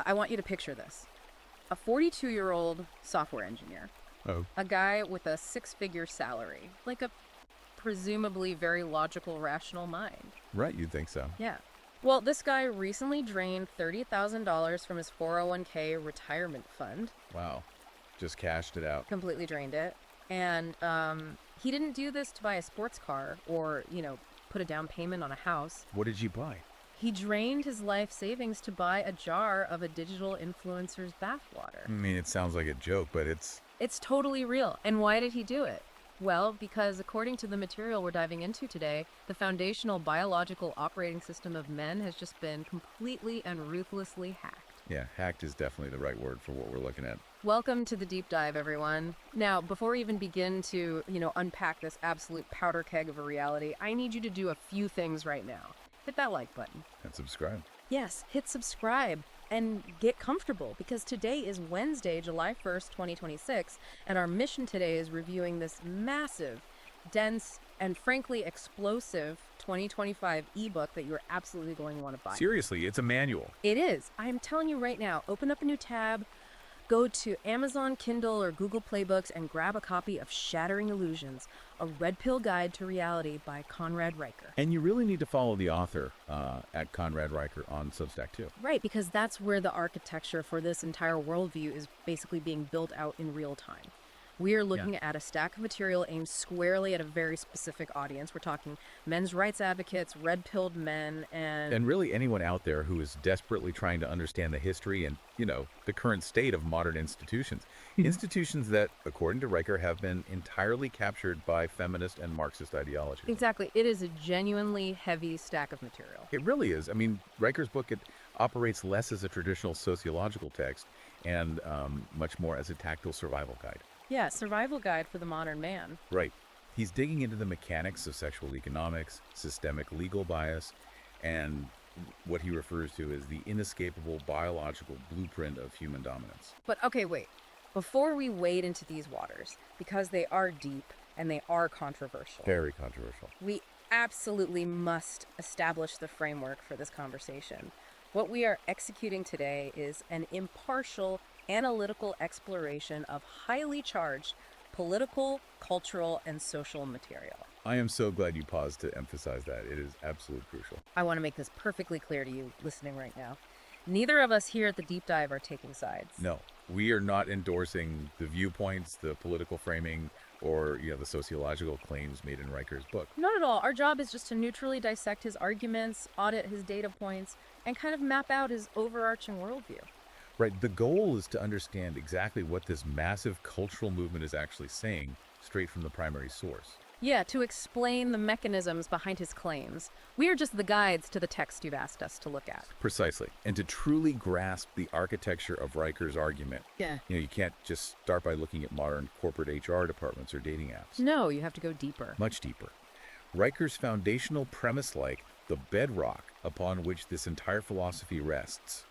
I want you to picture this. A 42-year-old software engineer. Oh. A guy with a six-figure salary. Like a presumably very logical, rational mind. Right, you'd think so. Yeah. Well, this guy recently drained $30,000 from his 401k retirement fund. Wow. Just cashed it out. Completely drained it. And he didn't do this to buy a sports car or, put a down payment on a house. What did you buy? He drained his life savings to buy a jar of a digital influencer's bathwater. I mean, it sounds like a joke, but it's totally real. And why did he do it? Well, because according to the material we're diving into today, the foundational biological operating system of men has just been completely and ruthlessly hacked. Yeah, hacked is definitely the right word for what we're looking at. Welcome to the deep dive, everyone. Now, before we even begin to, unpack this absolute powder keg of a reality, I need you to do a few things right now. Hit that like button. And subscribe. Yes, hit subscribe and get comfortable because today is Wednesday, July 1st, 2026, and our mission today is reviewing this massive, dense, and frankly explosive 2025 ebook that you're absolutely going to want to buy. Seriously, it's a manual. It is. I am telling you right now, open up a new tab, go to Amazon Kindle or Google Play Books and grab a copy of Shattering Illusions, a red pill guide to reality by Conrad Riker. And you really need to follow the author at Conrad Riker on Substack too. Right, because that's where the architecture for this entire worldview is basically being built out in real time. We are looking at a stack of material aimed squarely at a very specific audience. We're talking men's rights advocates, red-pilled men, And really anyone out there who is desperately trying to understand the history and, the current state of modern institutions. Institutions that, according to Riker, have been entirely captured by feminist and Marxist ideology. Exactly. It is a genuinely heavy stack of material. It really is. I mean, Riker's book, it operates less as a traditional sociological text and much more as a tactile survival guide. Yeah, survival guide for the modern man. Right. He's digging into the mechanics of sexual economics, systemic legal bias, and what he refers to as the inescapable biological blueprint of human dominance. But okay, wait. Before we wade into these waters, because they are deep and they are controversial, Very controversial. we absolutely must establish the framework for this conversation. What we are executing today is an impartial, analytical exploration of highly charged political, cultural, and social material. I am so glad you paused to emphasize that. It is absolutely crucial. I want to make this perfectly clear to you listening right now. Neither of us here at the Deep Dive are taking sides. No, we are not endorsing the viewpoints, the political framing, or the sociological claims made in Riker's book. Not at all. Our job is just to neutrally dissect his arguments, audit his data points, and kind of map out his overarching worldview. Right. The goal is to understand exactly what this massive cultural movement is actually saying straight from the primary source. Yeah, to explain the mechanisms behind his claims. We are just the guides to the text you've asked us to look at. Precisely. And to truly grasp the architecture of Riker's argument, Yeah. you can't just start by looking at modern corporate HR departments or dating apps. No, you have to go deeper. Much deeper. Riker's foundational premise, like the bedrock upon which this entire philosophy rests,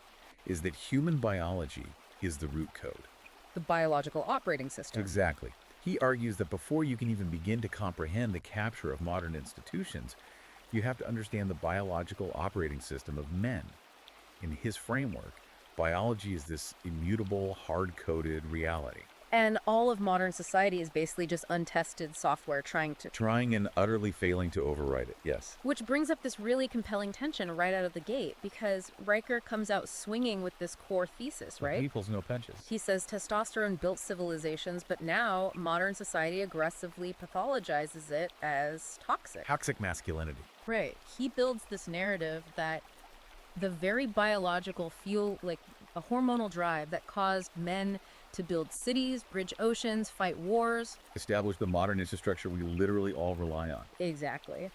is that human biology is the root code. The biological operating system. Exactly. He argues that before you can even begin to comprehend the capture of modern institutions, you have to understand the biological operating system of men. In his framework, biology is this immutable, hard-coded reality. And all of modern society is basically just untested software trying and utterly failing to override it, yes. Which brings up this really compelling tension right out of the gate, because Riker comes out swinging with this core thesis, right? He pulls no punches. He says testosterone built civilizations, but now modern society aggressively pathologizes it as toxic. Toxic masculinity. Right. He builds this narrative that the very biological fuel, like a hormonal drive that caused men to build cities, bridge oceans, fight wars. Establish the modern infrastructure we literally all rely on. Exactly.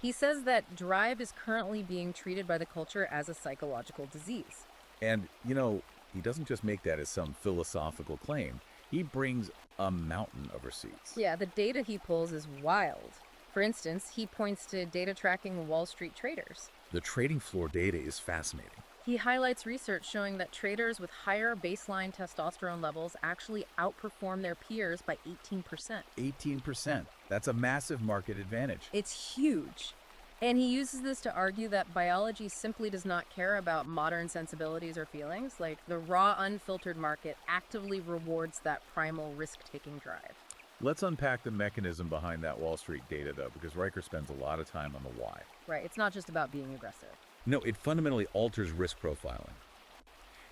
He says that drive is currently being treated by the culture as a psychological disease. And, he doesn't just make that as some philosophical claim. He brings a mountain of receipts. Yeah, the data he pulls is wild. For instance, he points to data tracking Wall Street traders. The trading floor data is fascinating. He highlights research showing that traders with higher baseline testosterone levels actually outperform their peers by 18%. 18%. That's a massive market advantage. It's huge. And he uses this to argue that biology simply does not care about modern sensibilities or feelings. Like the raw, unfiltered market actively rewards that primal risk-taking drive. Let's unpack the mechanism behind that Wall Street data, though, because Riker spends a lot of time on the why. Right, it's not just about being aggressive. No, it fundamentally alters risk profiling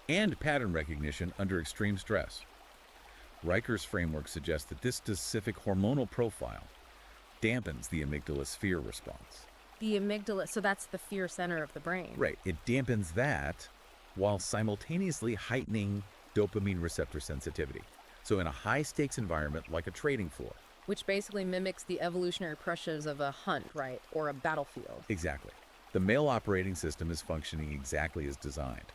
and pattern recognition under extreme stress. Riker's framework suggests that this specific hormonal profile dampens the amygdala's fear response. The amygdala, so that's the fear center of the brain. Right, it dampens that while simultaneously heightening dopamine receptor sensitivity. So in a high-stakes environment like a trading floor. Which basically mimics the evolutionary pressures of a hunt, right, or a battlefield. Exactly. The male operating system is functioning exactly as designed.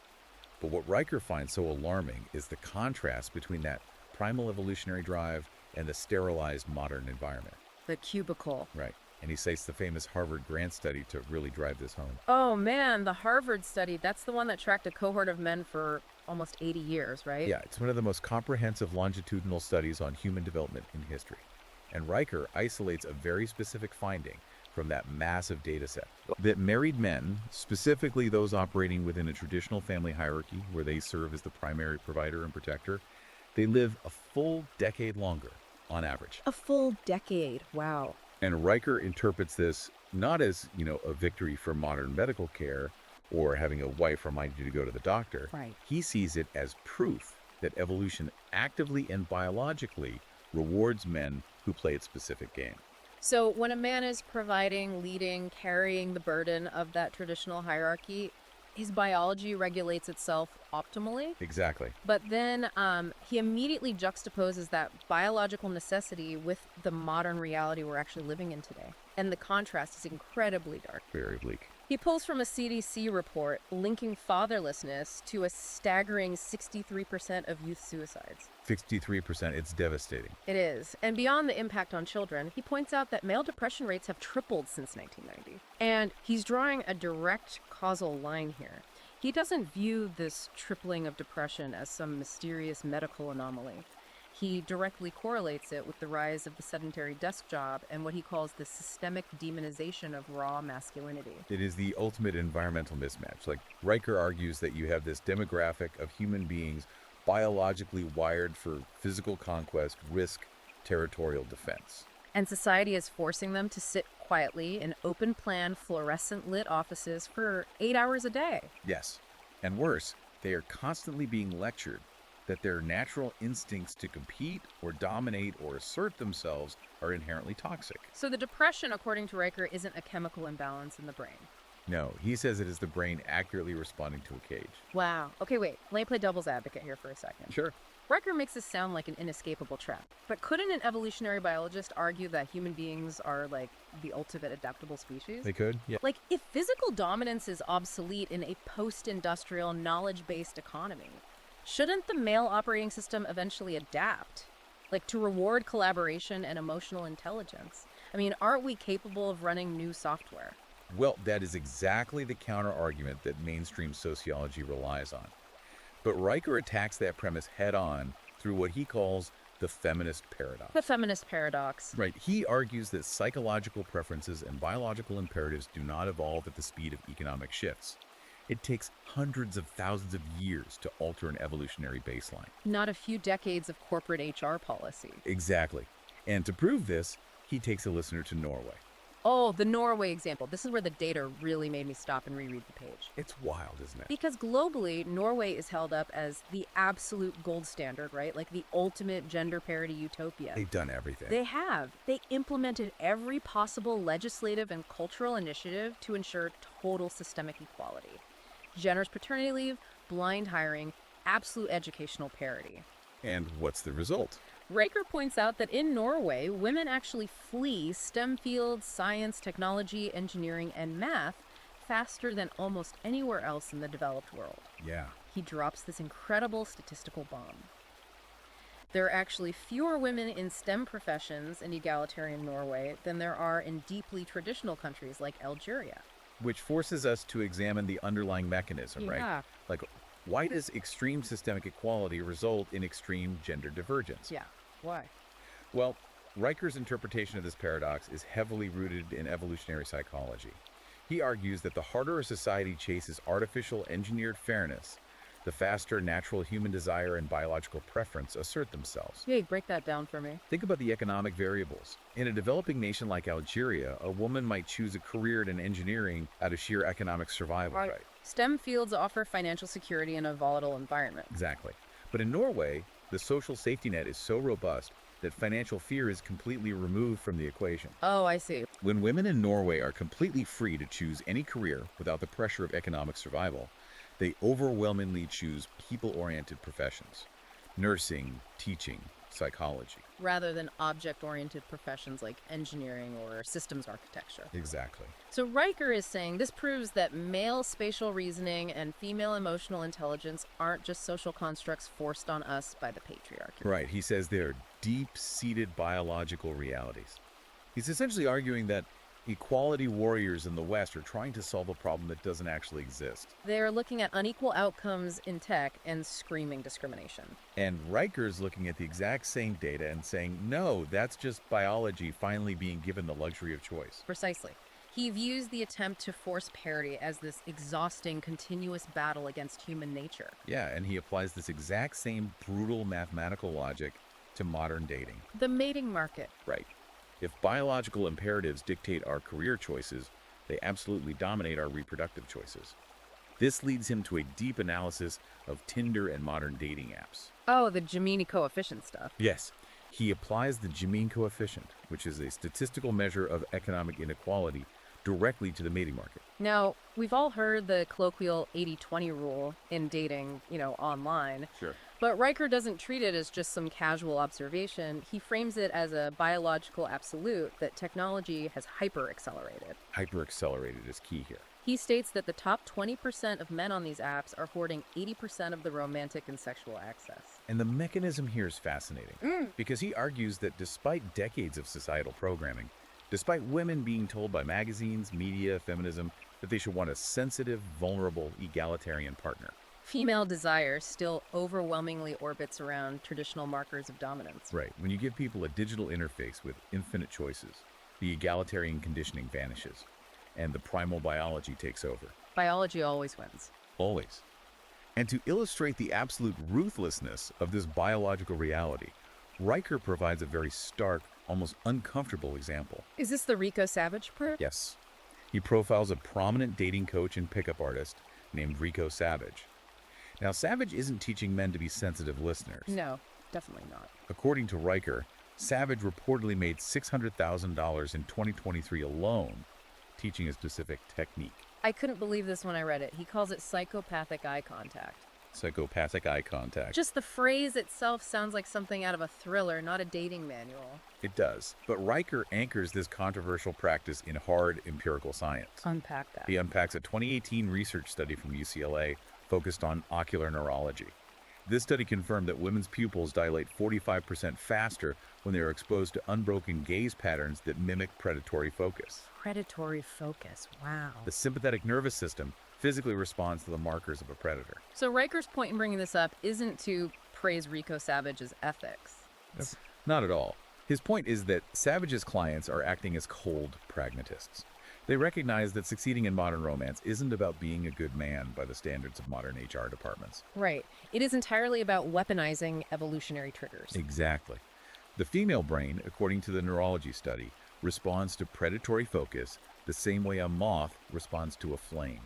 But what Riker finds so alarming is the contrast between that primal evolutionary drive and the sterilized modern environment. The cubicle. Right. And he cites the famous Harvard grant study to really drive this home. Oh man, the Harvard study, that's the one that tracked a cohort of men for almost 80 years, right? Yeah, it's one of the most comprehensive longitudinal studies on human development in history. And Riker isolates a very specific finding from that massive data set. That married men, specifically those operating within a traditional family hierarchy where they serve as the primary provider and protector, they live a full decade longer on average. A full decade, wow. And Riker interprets this not as, a victory for modern medical care or having a wife remind you to go to the doctor. Right. He sees it as proof that evolution actively and biologically rewards men who play its specific game. So when a man is providing, leading, carrying the burden of that traditional hierarchy, his biology regulates itself optimally. Exactly. But then he immediately juxtaposes that biological necessity with the modern reality we're actually living in today. And the contrast is incredibly dark. Very bleak. He pulls from a CDC report linking fatherlessness to a staggering 63% of youth suicides. 63%, it's devastating. It is. And beyond the impact on children, he points out that male depression rates have tripled since 1990. And he's drawing a direct causal line here. He doesn't view this tripling of depression as some mysterious medical anomaly. He directly correlates it with the rise of the sedentary desk job and what he calls the systemic demonization of raw masculinity. It is the ultimate environmental mismatch. Like Riker argues that you have this demographic of human beings biologically wired for physical conquest, risk, territorial defense. And society is forcing them to sit quietly in open-plan, fluorescent-lit offices for 8 hours a day. Yes. And worse, they are constantly being lectured that their natural instincts to compete or dominate or assert themselves are inherently toxic. So the depression, according to Riker, isn't a chemical imbalance in the brain. No, he says it is the brain accurately responding to a cage. Wow. Okay, wait. Let me play devil's advocate here for a second. Sure. Riker makes this sound like an inescapable trap. But couldn't an evolutionary biologist argue that human beings are like the ultimate adaptable species? They could, yeah. Like, if physical dominance is obsolete in a post-industrial, knowledge-based economy, shouldn't the male operating system eventually adapt? Like, to reward collaboration and emotional intelligence? I mean, aren't we capable of running new software? Well, that is exactly the counter-argument that mainstream sociology relies on. But Riker attacks that premise head-on through what he calls the feminist paradox. The feminist paradox. Right. He argues that psychological preferences and biological imperatives do not evolve at the speed of economic shifts. It takes hundreds of thousands of years to alter an evolutionary baseline. Not a few decades of corporate HR policy. Exactly. And to prove this, he takes a listener to Norway. Oh, the Norway example. This is where the data really made me stop and reread the page. It's wild, isn't it? Because globally, Norway is held up as the absolute gold standard, right? Like the ultimate gender parity utopia. They've done everything. They have. They implemented every possible legislative and cultural initiative to ensure total systemic equality. Generous paternity leave, blind hiring, absolute educational parity. And what's the result? Riker points out that in Norway, women actually flee STEM fields, science, technology, engineering, and math faster than almost anywhere else in the developed world. Yeah. He drops this incredible statistical bomb. There are actually fewer women in STEM professions in egalitarian Norway than there are in deeply traditional countries like Algeria. Which forces us to examine the underlying mechanism, right? Yeah. Like, why does extreme systemic equality result in extreme gender divergence? Yeah. Why? Well, Riker's interpretation of this paradox is heavily rooted in evolutionary psychology. He argues that the harder a society chases artificial engineered fairness, the faster natural human desire and biological preference assert themselves. Hey, break that down for me. Think about the economic variables. In a developing nation like Algeria, a woman might choose a career in engineering out of sheer economic survival. Right. STEM fields offer financial security in a volatile environment. Exactly. But in Norway, the social safety net is so robust that financial fear is completely removed from the equation. Oh, I see. When women in Norway are completely free to choose any career without the pressure of economic survival, they overwhelmingly choose people-oriented professions: nursing, teaching, psychology. Rather than object-oriented professions like engineering or systems architecture. Exactly. So Riker is saying this proves that male spatial reasoning and female emotional intelligence aren't just social constructs forced on us by the patriarchy. Right. He says they're deep-seated biological realities. He's essentially arguing that equality warriors in the West are trying to solve a problem that doesn't actually exist. They're looking at unequal outcomes in tech and screaming discrimination. And Riker's looking at the exact same data and saying, no, that's just biology finally being given the luxury of choice. Precisely. He views the attempt to force parity as this exhausting, continuous battle against human nature. Yeah, and he applies this exact same brutal mathematical logic to modern dating. The mating market. Right. If biological imperatives dictate our career choices, they absolutely dominate our reproductive choices. This leads him to a deep analysis of Tinder and modern dating apps. Oh, the Gemini coefficient stuff. Yes, he applies the Gini coefficient, which is a statistical measure of economic inequality, directly to the mating market. Now, we've all heard the colloquial 80-20 rule in dating, online. Sure. But Riker doesn't treat it as just some casual observation. He frames it as a biological absolute that technology has hyper-accelerated. Hyper-accelerated is key here. He states that the top 20% of men on these apps are hoarding 80% of the romantic and sexual access. And the mechanism here is fascinating, because he argues that despite decades of societal programming, despite women being told by magazines, media, feminism, that they should want a sensitive, vulnerable, egalitarian partner, female desire still overwhelmingly orbits around traditional markers of dominance. right, when you give people a digital interface with infinite choices, the egalitarian conditioning vanishes, and the primal biology takes over. Biology always wins. Always. And to illustrate the absolute ruthlessness of this biological reality, Riker provides a very stark, almost uncomfortable example. Is this the Rico Savage part? Yes. He profiles a prominent dating coach and pickup artist named Rico Savage. Now, Savage isn't teaching men to be sensitive listeners. No, definitely not. According to Riker, Savage reportedly made $600,000 in 2023 alone teaching a specific technique. I couldn't believe this when I read it. He calls it psychopathic eye contact. Psychopathic eye contact. Just the phrase itself sounds like something out of a thriller, not a dating manual. It does. But Riker anchors this controversial practice in hard empirical science. Unpack that. He unpacks a 2018 research study from UCLA focused on ocular neurology. This study confirmed that women's pupils dilate 45% faster when they are exposed to unbroken gaze patterns that mimic predatory focus. Predatory focus. Wow. The sympathetic nervous system physically responds to the markers of a predator. So Riker's point in bringing this up isn't to praise Rico Savage's ethics. Not at all. His point is that Savage's clients are acting as cold pragmatists. They recognize that succeeding in modern romance isn't about being a good man by the standards of modern HR departments. Right. It is entirely about weaponizing evolutionary triggers. Exactly. The female brain, according to the neurology study, responds to predatory focus the same way a moth responds to a flame.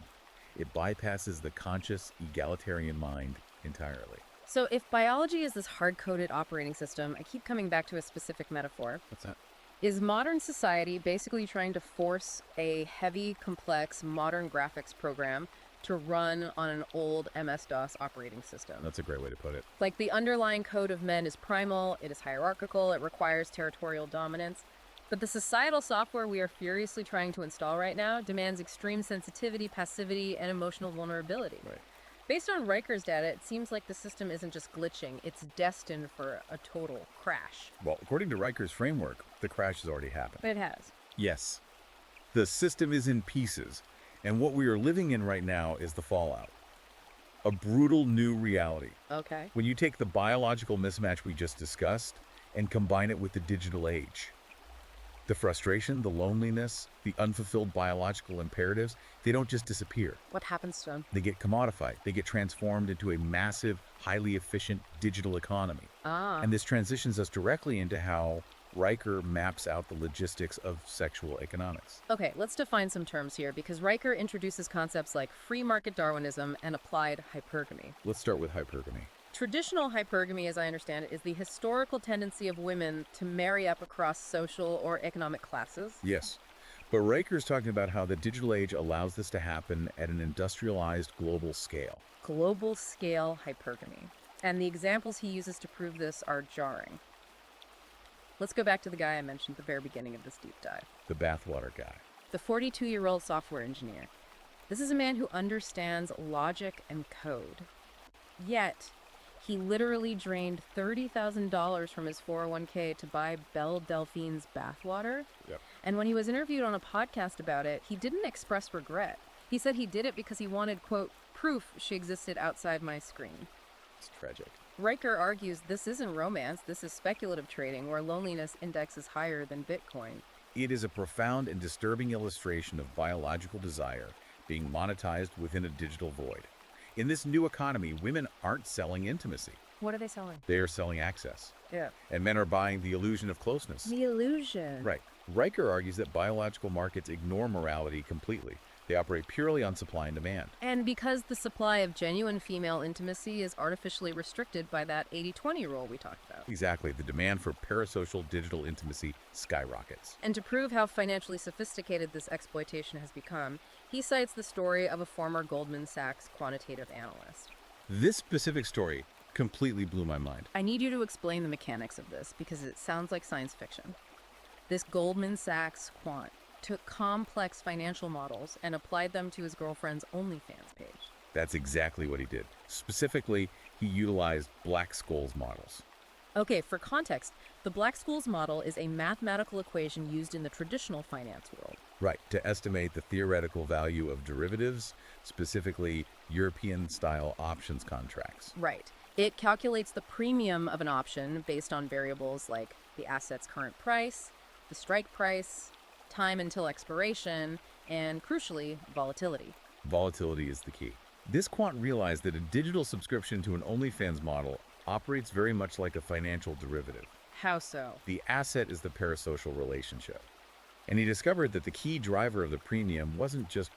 It bypasses the conscious, egalitarian mind entirely. So if biology is this hard-coded operating system, I keep coming back to a specific metaphor. What's that? Is modern society basically trying to force a heavy, complex, modern graphics program to run on an old MS-DOS operating system? That's a great way to put it. Like the underlying code of men is primal, it is hierarchical, it requires territorial dominance. But the societal software we are furiously trying to install right now demands extreme sensitivity, passivity, and emotional vulnerability. Right. Based on Riker's data, it seems like the system isn't just glitching, it's destined for a total crash. Well, according to Riker's framework, the crash has already happened. It has. Yes. The system is in pieces, and what we are living in right now is the fallout. A brutal new reality. Okay. When you take the biological mismatch we just discussed and combine it with the digital age. The frustration, the loneliness, the unfulfilled biological imperatives, they don't just disappear. What happens to them? They get commodified. They get transformed into a massive, highly efficient digital economy. Ah, And this transitions us directly into how Riker maps out the logistics of sexual economics. okay, let's define some terms here because Riker introduces concepts like free market Darwinism and applied hypergamy. Let's start with hypergamy. Traditional hypergamy, as I understand it, is the historical tendency of women to marry up across social or economic classes. Yes. But Riker is talking about how the digital age allows this to happen at an industrialized global scale. Global scale hypergamy. And the examples he uses to prove this are jarring. Let's go back to the guy I mentioned at the very beginning of this deep dive. The bathwater guy. The 42-year-old software engineer. This is a man who understands logic and code. Yet, he literally drained $30,000 from his 401k to buy Belle Delphine's bathwater. Yep. And when he was interviewed on a podcast about it, he didn't express regret. He said he did it because he wanted, quote, proof she existed outside my screen. It's tragic. Riker argues this isn't romance, this is speculative trading where loneliness index is higher than Bitcoin. It is a profound and disturbing illustration of biological desire being monetized within a digital void. In this new economy, women aren't selling intimacy. What are they selling? They are selling access. Yeah. And men are buying the illusion of closeness. The illusion. Right. Riker argues that biological markets ignore morality completely. They operate purely on supply and demand. And because the supply of genuine female intimacy is artificially restricted by that 80-20 rule we talked about. Exactly. The demand for parasocial digital intimacy skyrockets. And to prove how financially sophisticated this exploitation has become, he cites the story of a former Goldman Sachs quantitative analyst. This specific story completely blew my mind. I need you to explain the mechanics of this because it sounds like science fiction. This Goldman Sachs quant took complex financial models and applied them to his girlfriend's OnlyFans page. That's exactly what he did. Specifically, he utilized Black-Scholes models. Okay, for context, the Black-Scholes model is a mathematical equation used in the traditional finance world. Right, to estimate the theoretical value of derivatives, specifically European-style options contracts. Right. It calculates the premium of an option based on variables like the asset's current price, the strike price, time until expiration, and crucially, volatility. Volatility is the key. This quant realized that a digital subscription to an OnlyFans model operates very much like a financial derivative. How so? The asset is the parasocial relationship. And he discovered that the key driver of the premium wasn't just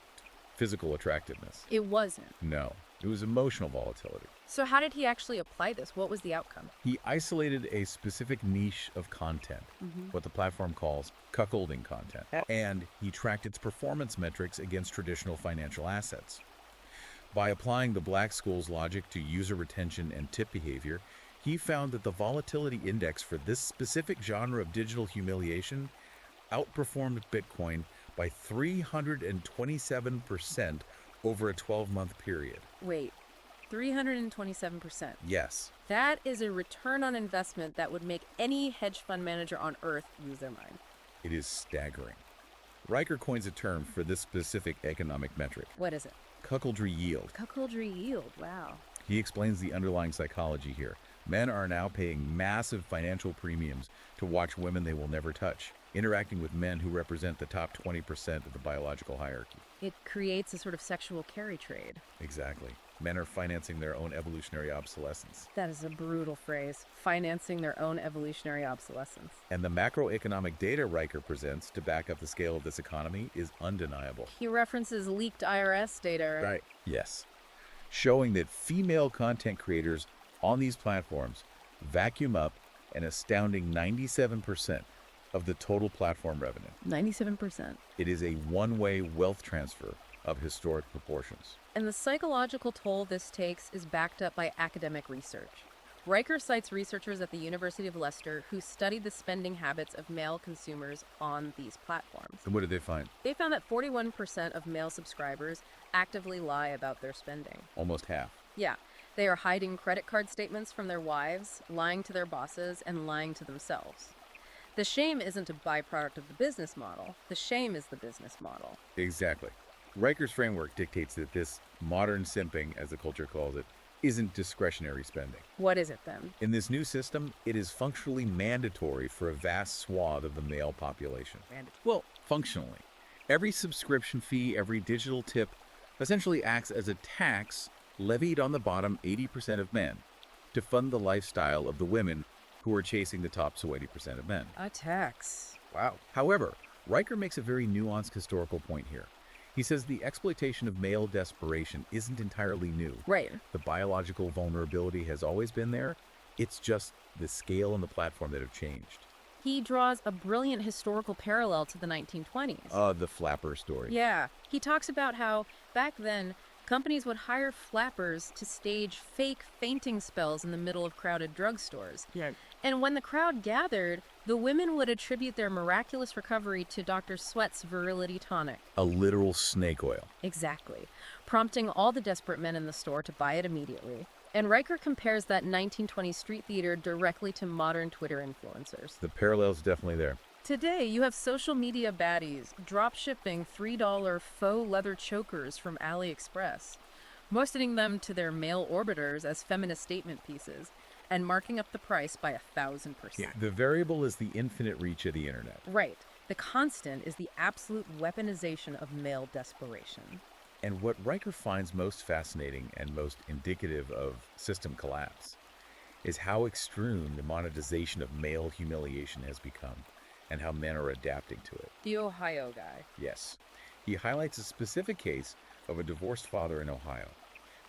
physical attractiveness. It wasn't. No, it was emotional volatility. So how did he actually apply this? What was the outcome? He isolated a specific niche of content, what the platform calls cuckolding content, and he tracked its performance metrics against traditional financial assets. By applying the Black-Scholes logic to user retention and tip behavior, he found that the volatility index for this specific genre of digital humiliation outperformed Bitcoin by 327% over a 12-month period. Wait, 327%. Yes. That is a return on investment that would make any hedge fund manager on earth lose their mind. It is staggering. Riker coins a term for this specific economic metric, What is it? cuckoldry yield. Cuckoldry yield. Wow. He explains the underlying psychology here. Men are now paying massive financial premiums to watch women they will never touch, interacting with men who represent the top 20% of the biological hierarchy. It creates a sort of sexual carry trade. Exactly. Men are financing their own evolutionary obsolescence. That is a brutal phrase. Financing their own evolutionary obsolescence. And the macroeconomic data Riker presents to back up the scale of this economy is undeniable. He references leaked IRS data. Right. Yes. Showing that female content creators on these platforms vacuum up an astounding 97% of the total platform revenue. 97%. It is a one-way wealth transfer of historic proportions. And the psychological toll this takes is backed up by academic research. Riker cites researchers at the University of Leicester who studied the spending habits of male consumers on these platforms. And what did they find? They found that 41% of male subscribers actively lie about their spending. Almost half. Yeah, they are hiding credit card statements from their wives, lying to their bosses, and lying to themselves. The shame isn't a byproduct of the business model. The shame is the business model. Exactly. Riker's framework dictates that this modern simping, as the culture calls it, isn't discretionary spending. What is it then? In this new system, it is functionally mandatory for a vast swath of the male population. Well, functionally. Every subscription fee, every digital tip essentially acts as a tax levied on the bottom 80% of men to fund the lifestyle of the women who are chasing the top 80% of men. A tax. Wow. However, Riker makes a very nuanced historical point here. He says the exploitation of male desperation isn't entirely new. Right. The biological vulnerability has always been there. It's just the scale and the platform that have changed. He draws a brilliant historical parallel to the 1920s. The flapper story. Yeah, he talks about how back then companies would hire flappers to stage fake fainting spells in the middle of crowded drugstores. Yeah. And when the crowd gathered, the women would attribute their miraculous recovery to Dr. Sweat's virility tonic. A literal snake oil. Exactly, prompting all the desperate men in the store to buy it immediately. And Riker compares that 1920s street theater directly to modern Twitter influencers. The parallel's definitely there. Today, you have social media baddies drop shipping $3 faux leather chokers from AliExpress, motioning them to their male orbiters as feminist statement pieces, and marking up the price by 1,000%. The variable is the infinite reach of the internet. Right. The constant is the absolute weaponization of male desperation. And what Riker finds most fascinating and most indicative of system collapse is how extreme the monetization of male humiliation has become and how men are adapting to it. The Ohio guy. Yes. He highlights a specific case of a divorced father in Ohio.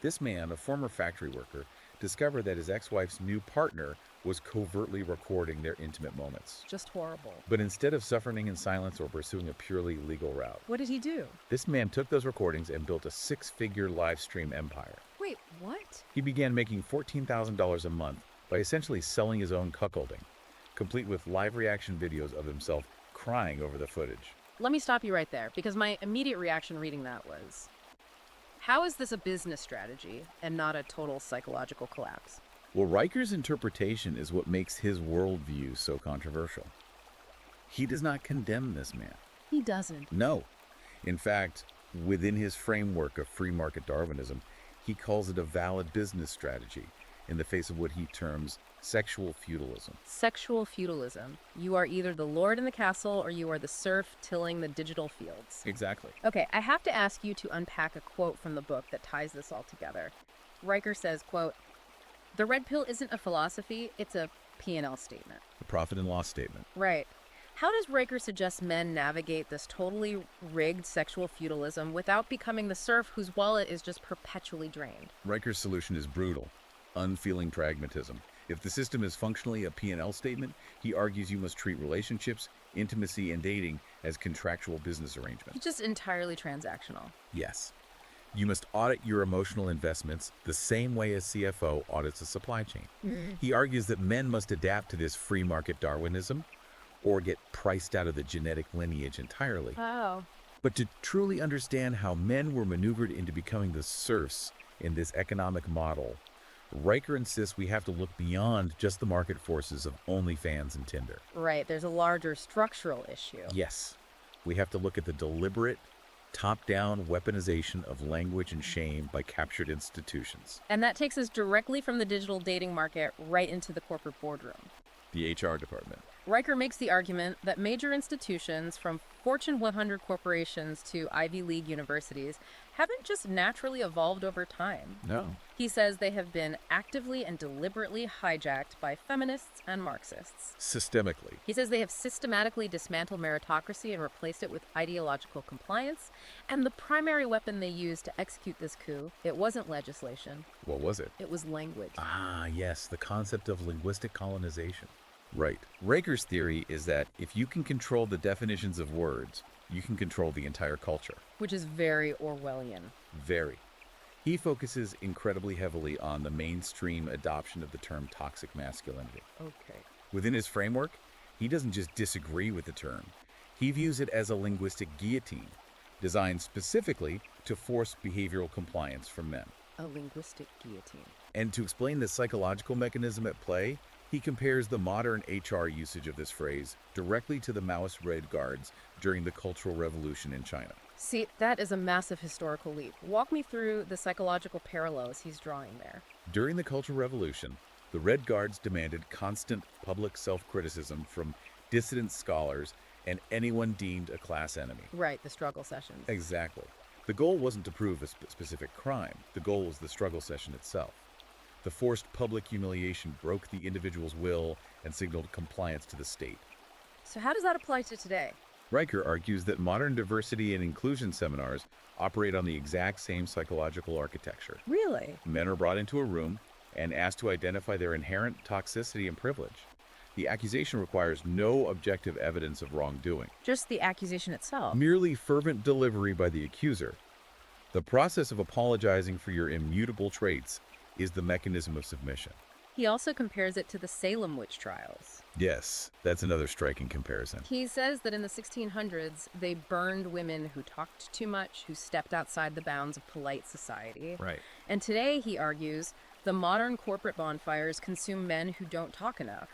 This man, a former factory worker, discovered that his ex-wife's new partner was covertly recording their intimate moments. Just horrible. But instead of suffering in silence or pursuing a purely legal route, What did he do? this man took those recordings and built a six-figure live stream empire. Wait, what? He began making $14,000 a month by essentially selling his own cuckolding, complete with live reaction videos of himself crying over the footage. Let me stop you right there, because my immediate reaction reading that was, how is this a business strategy and not a total psychological collapse? Well, Riker's interpretation is what makes his worldview so controversial. He does not condemn this man. He doesn't. No. In fact, within his framework of free market Darwinism, he calls it a valid business strategy in the face of what he terms sexual feudalism. Sexual feudalism. You are either the lord in the castle or you are the serf tilling the digital fields. Exactly. Okay, I have to ask you to unpack a quote from the book that ties this all together. Riker says, quote, "The red pill isn't a philosophy, it's a P&L statement." The profit and loss statement. Right. How does Riker suggest men navigate this totally rigged sexual feudalism without becoming the serf whose wallet is just perpetually drained? Riker's solution is brutal, unfeeling pragmatism. If the system is functionally a P&L statement, he argues you must treat relationships, intimacy, and dating as contractual business arrangements. It's just entirely transactional. Yes. You must audit your emotional investments the same way a CFO audits a supply chain. He argues that men must adapt to this free market Darwinism or get priced out of the genetic lineage entirely. Oh. But to truly understand how men were maneuvered into becoming the serfs in this economic model, Riker insists we have to look beyond just the market forces of OnlyFans and Tinder. Right, there's a larger structural issue. Yes, we have to look at the deliberate, top-down weaponization of language and shame by captured institutions. And that takes us directly from the digital dating market right into the corporate boardroom. The HR department. Riker makes the argument that major institutions, from Fortune 100 corporations to Ivy League universities, haven't just naturally evolved over time. No. He says they have been actively and deliberately hijacked by feminists and Marxists. Systemically. He says they have systematically dismantled meritocracy and replaced it with ideological compliance. And the primary weapon they used to execute this coup, it wasn't legislation, What was it? it was language. Ah, yes, the concept of linguistic colonization. Right. Riker's theory is that if you can control the definitions of words, you can control the entire culture. Which is very Orwellian. Very. He focuses incredibly heavily on the mainstream adoption of the term toxic masculinity. Okay. Within his framework, he doesn't just disagree with the term. He views it as a linguistic guillotine, designed specifically to force behavioral compliance from men. A linguistic guillotine. And to explain the psychological mechanism at play, he compares the modern HR usage of this phrase directly to the Maoist Red Guards during the Cultural Revolution in China. See, that is a massive historical leap. Walk me through the psychological parallels he's drawing there. During the Cultural Revolution, the Red Guards demanded constant public self-criticism from dissident scholars and anyone deemed a class enemy. Right, the struggle sessions. Exactly. The goal wasn't to prove a specific crime. The goal was the struggle session itself. The forced public humiliation broke the individual's will and signaled compliance to the state. So how does that apply to today? Riker argues that modern diversity and inclusion seminars operate on the exact same psychological architecture. Really? Men are brought into a room and asked to identify their inherent toxicity and privilege. The accusation requires no objective evidence of wrongdoing, Just the accusation itself. merely fervent delivery by the accuser. The process of apologizing for your immutable traits is the mechanism of submission. He also compares it to the Salem witch trials. Yes, that's another striking comparison. He says that in the 1600s, they burned women who talked too much, who stepped outside the bounds of polite society. Right. And today, he argues, the modern corporate bonfires consume men who don't talk enough.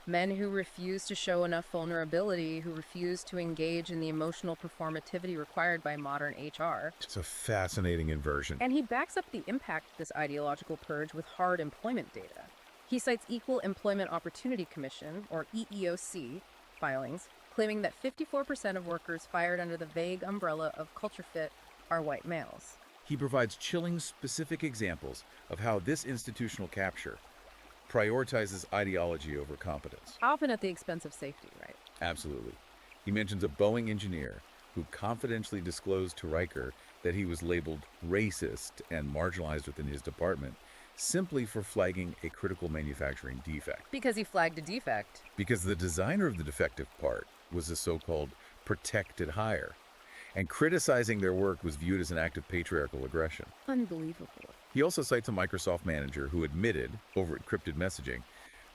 Men who refuse to show enough vulnerability, who refuse to engage in the emotional performativity required by modern HR. It's a fascinating inversion. And he backs up the impact of this ideological purge with hard employment data. He cites Equal Employment Opportunity Commission, or EEOC, filings, claiming that 54% of workers fired under the vague umbrella of culture fit are white males. He provides chilling, specific examples of how this institutional capture prioritizes ideology over competence. Often at the expense of safety, right? Absolutely. He mentions a Boeing engineer who confidentially disclosed to Riker that he was labeled racist and marginalized within his department simply for flagging a critical manufacturing defect. Because he flagged a defect. Because the designer of the defective part was a so-called protected hire, and criticizing their work was viewed as an act of patriarchal aggression. Unbelievable. He also cites a Microsoft manager who admitted, over encrypted messaging,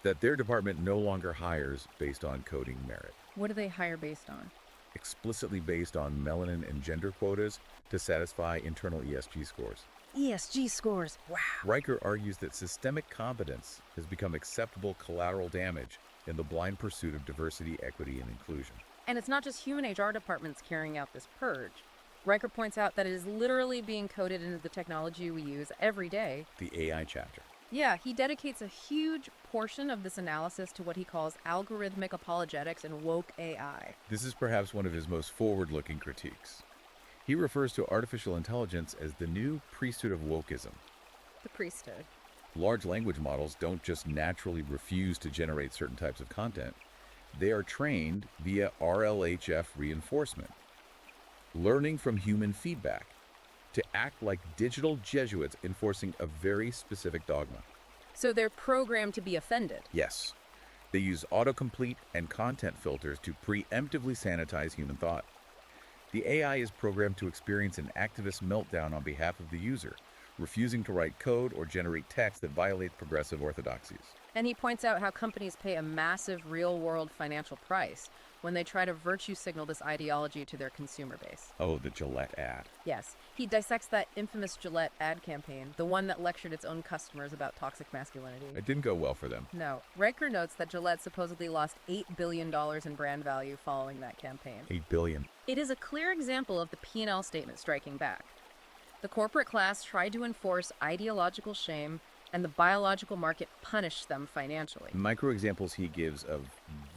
that their department no longer hires based on coding merit, What do they hire based on? explicitly based on melanin and gender quotas to satisfy internal ESG scores. ESG scores. Wow. Riker argues that systemic competence has become acceptable collateral damage in the blind pursuit of diversity, equity, and inclusion. And it's not just human HR departments carrying out this purge. Riker points out that it is literally being coded into the technology we use every day. The AI chapter. Yeah, he dedicates a huge portion of this analysis to what he calls algorithmic apologetics and woke AI. This is perhaps one of his most forward-looking critiques. He refers to artificial intelligence as the new priesthood of wokeism. The priesthood. Large language models don't just naturally refuse to generate certain types of content. They are trained via RLHF reinforcement, learning from human feedback, to act like digital Jesuits enforcing a very specific dogma. So they're programmed to be offended. Yes, they use autocomplete and content filters to preemptively sanitize human thought. The AI is programmed to experience an activist meltdown on behalf of the user, refusing to write code or generate text that violates progressive orthodoxies. And he points out how companies pay a massive real-world financial price when they try to virtue signal this ideology to their consumer base. Oh, the Gillette ad. Yes, he dissects that infamous Gillette ad campaign, the one that lectured its own customers about toxic masculinity. It didn't go well for them. No, Riker notes that Gillette supposedly lost $8 billion in brand value following that campaign. $8 billion. It is a clear example of the P&L statement striking back. The corporate class tried to enforce ideological shame, and the biological market punished them financially. Micro examples he gives of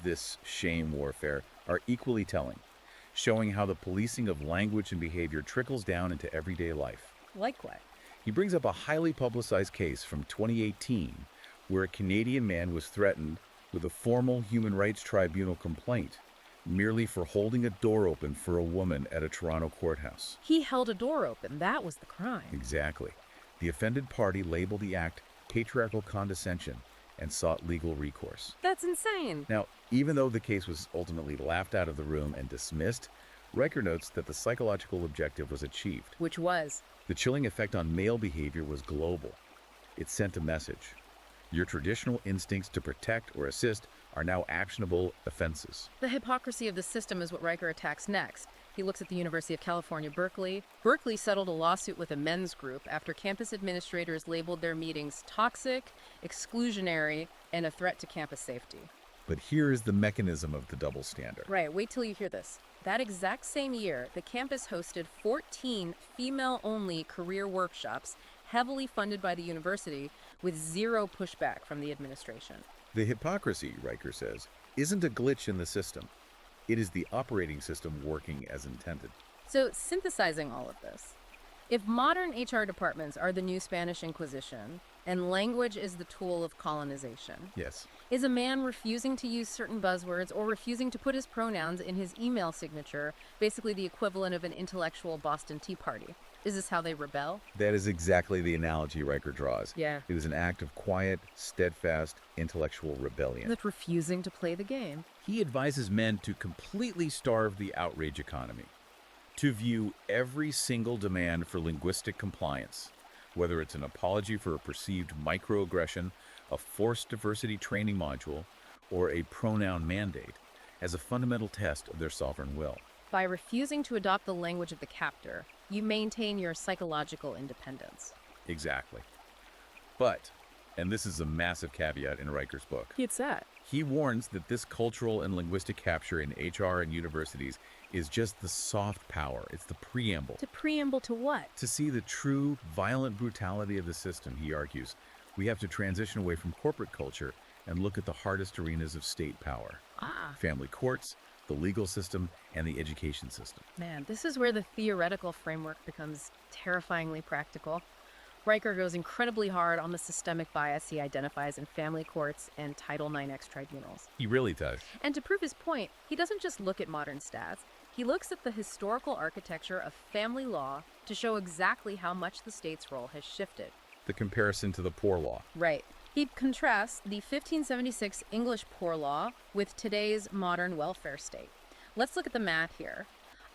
this shame warfare are equally telling, showing how the policing of language and behavior trickles down into everyday life. Like what? He brings up a highly publicized case from 2018 where a Canadian man was threatened with a formal human rights tribunal complaint merely for holding a door open for a woman at a Toronto courthouse. He held a door open. That was the crime. Exactly. The offended party labeled the act patriarchal condescension and sought legal recourse. That's insane. Now, even though the case was ultimately laughed out of the room and dismissed, Riker notes that the psychological objective was achieved. Which was? The chilling effect on male behavior was global. It sent a message. Your traditional instincts to protect or assist are now actionable offenses. The hypocrisy of the system is what Riker attacks next. He looks at the University of California, Berkeley. Berkeley settled a lawsuit with a men's group after campus administrators labeled their meetings toxic, exclusionary, and a threat to campus safety. But here is the mechanism of the double standard. Right, wait till you hear this. That exact same year, the campus hosted 14 female-only career workshops, heavily funded by the university, with zero pushback from the administration. The hypocrisy, Riker says, isn't a glitch in the system. It is the operating system working as intended. So, synthesizing all of this, if modern HR departments are the new Spanish Inquisition and language is the tool of colonization, Yes. is a man refusing to use certain buzzwords or refusing to put his pronouns in his email signature basically the equivalent of an intellectual Boston Tea Party? Is this how they rebel? That is exactly the analogy Riker draws. Yeah. It was an act of quiet, steadfast, intellectual rebellion. That refusing to play the game. He advises men to completely starve the outrage economy, to view every single demand for linguistic compliance, whether it's an apology for a perceived microaggression, a forced diversity training module, or a pronoun mandate, as a fundamental test of their sovereign will. By refusing to adopt the language of the captor, you maintain your psychological independence. Exactly. But, and this is a massive caveat in Riker's book, It's that. he warns that this cultural and linguistic capture in HR and universities is just the soft power. It's the preamble. To preamble to what? To see the true, violent brutality of the system, he argues, we have to transition away from corporate culture and look at the hardest arenas of state power. Family courts, the legal system, and the education system. Man, this is where the theoretical framework becomes terrifyingly practical. Riker goes incredibly hard on the systemic bias he identifies in family courts and Title IX tribunals. He really does. And to prove his point, he doesn't just look at modern stats. He looks at the historical architecture of family law to show exactly how much the state's role has shifted. The comparison to the poor law. Right. He contrasts the 1576 English poor law with today's modern welfare state. Let's look at the math here.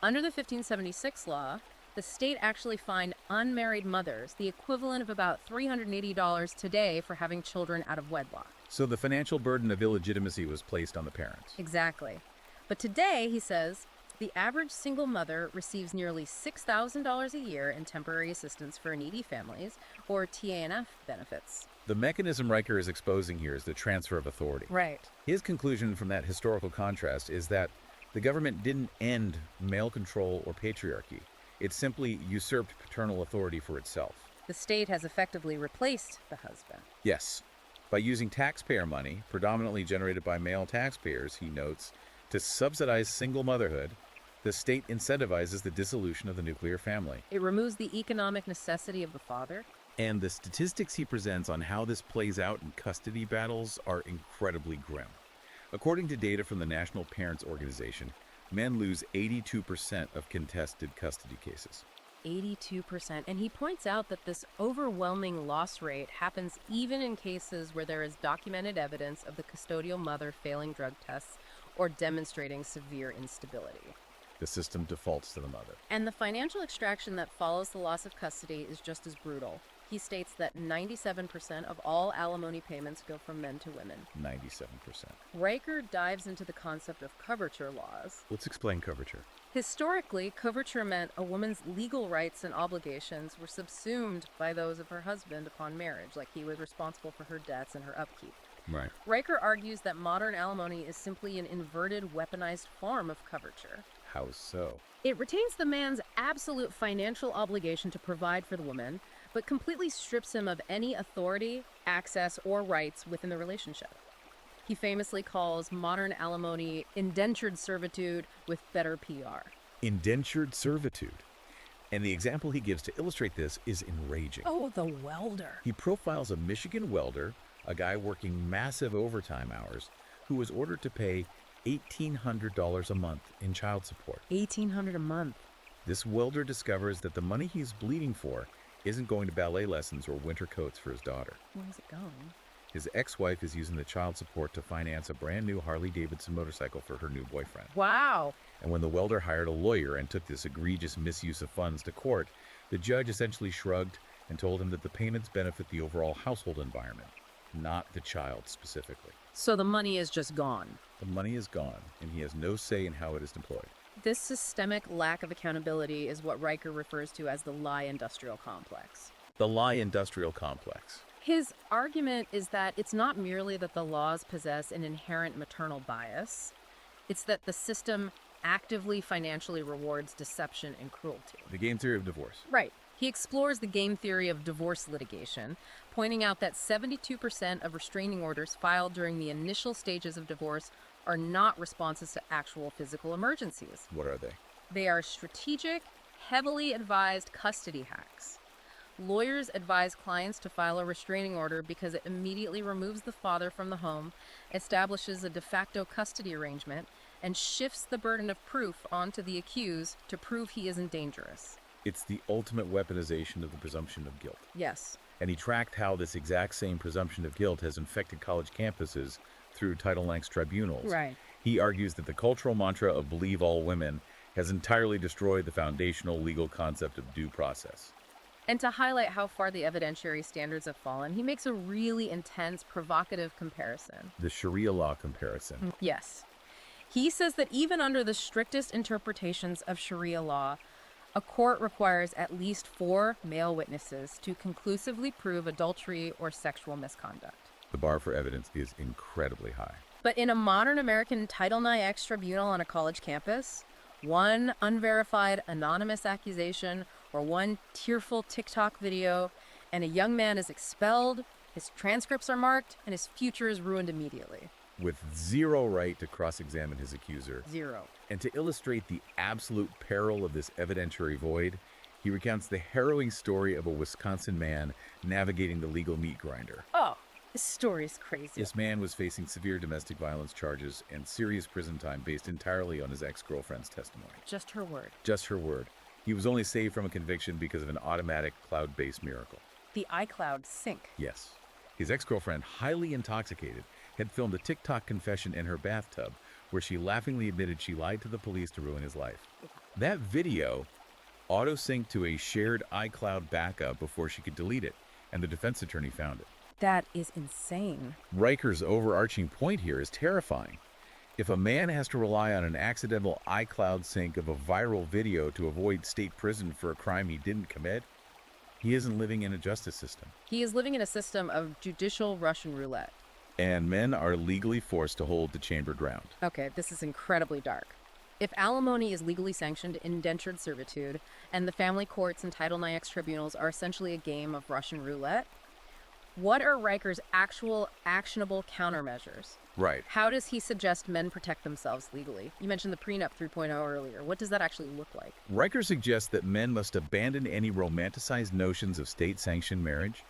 Under the 1576 law, the state actually fined unmarried mothers the equivalent of about $380 today for having children out of wedlock. So the financial burden of illegitimacy was placed on the parents. Exactly. But today, he says, the average single mother receives nearly $6,000 a year in temporary assistance for needy families, or TANF benefits. The mechanism Riker is exposing here is the transfer of authority. Right. His conclusion from that historical contrast is that the government didn't end male control or patriarchy. It simply usurped paternal authority for itself. The state has effectively replaced the husband. Yes. By using taxpayer money, predominantly generated by male taxpayers, he notes, to subsidize single motherhood, the state incentivizes the dissolution of the nuclear family. It removes the economic necessity of the father. And the statistics he presents on how this plays out in custody battles are incredibly grim. According to data from the National Parents Organization, men lose 82% of contested custody cases. 82%. And he points out that this overwhelming loss rate happens even in cases where there is documented evidence of the custodial mother failing drug tests or demonstrating severe instability. The system defaults to the mother. And the financial extraction that follows the loss of custody is just as brutal. He states that 97% of all alimony payments go from men to women. 97%. Riker dives into the concept of coverture laws. Let's explain coverture. Historically, coverture meant a woman's legal rights and obligations were subsumed by those of her husband upon marriage, like he was responsible for her debts and her upkeep. Right. Riker argues that modern alimony is simply an inverted, weaponized form of coverture. How so? It retains the man's absolute financial obligation to provide for the woman, but completely strips him of any authority, access, or rights within the relationship. He famously calls modern alimony indentured servitude with better PR. Indentured servitude. And the example he gives to illustrate this is enraging. Oh, the welder. He profiles a Michigan welder, a guy working massive overtime hours, who was ordered to pay $1,800 a month in child support. $1,800 a month. This welder discovers that the money he's bleeding for isn't going to ballet lessons or winter coats for his daughter. Where's it going? His ex-wife is using the child support to finance a brand new Harley-Davidson motorcycle for her new boyfriend. Wow. And when the welder hired a lawyer and took this egregious misuse of funds to court, the judge essentially shrugged and told him that the payments benefit the overall household environment, not the child specifically. So the money is just gone. The money is gone, and he has no say in how it is deployed. This systemic lack of accountability is what Riker refers to as the lie industrial complex. The lie industrial complex. His argument is that it's not merely that the laws possess an inherent maternal bias, it's that the system actively financially rewards deception and cruelty. The game theory of divorce. Right. He explores the game theory of divorce litigation, pointing out that 72% of restraining orders filed during the initial stages of divorce are not responses to actual physical emergencies. What are they? They are strategic, heavily advised custody hacks. Lawyers advise clients to file a restraining order because it immediately removes the father from the home, establishes a de facto custody arrangement, and shifts the burden of proof onto the accused to prove he isn't dangerous. It's the ultimate weaponization of the presumption of guilt. Yes. And he tracked how this exact same presumption of guilt has infected college campuses through Title IX tribunals. Right. He argues that the cultural mantra of believe all women has entirely destroyed the foundational legal concept of due process. And to highlight how far the evidentiary standards have fallen, he makes a really intense, provocative comparison. The Sharia law comparison. Yes. He says that even under the strictest interpretations of Sharia law, a court requires at least 4 male witnesses to conclusively prove adultery or sexual misconduct. The bar for evidence is incredibly high. But in a modern American Title IX tribunal on a college campus, one unverified anonymous accusation or one tearful TikTok video, and a young man is expelled, his transcripts are marked, and his future is ruined immediately. With zero right to cross-examine his accuser. Zero. And to illustrate the absolute peril of this evidentiary void, he recounts the harrowing story of a Wisconsin man navigating the legal meat grinder. Oh, this story's crazy. This man was facing severe domestic violence charges and serious prison time based entirely on his ex-girlfriend's testimony. Just her word. Just her word. He was only saved from a conviction because of an automatic cloud-based miracle. The iCloud sync. Yes. His ex-girlfriend, highly intoxicated, had filmed a TikTok confession in her bathtub where she laughingly admitted she lied to the police to ruin his life. That video auto-synced to a shared iCloud backup before she could delete it, and the defense attorney found it. That is insane. Riker's overarching point here is terrifying. If a man has to rely on an accidental iCloud sync of a viral video to avoid state prison for a crime he didn't commit, he isn't living in a justice system. He is living in a system of judicial Russian roulette. And men are legally forced to hold the chambered round. Okay, this is incredibly dark. If alimony is legally sanctioned indentured servitude, and the family courts and Title IX tribunals are essentially a game of Russian roulette, what are Riker's actual actionable countermeasures? Right. How does he suggest men protect themselves legally? You mentioned the prenup 3.0 earlier. What does that actually look like? Riker suggests that men must abandon any romanticized notions of state-sanctioned marriage.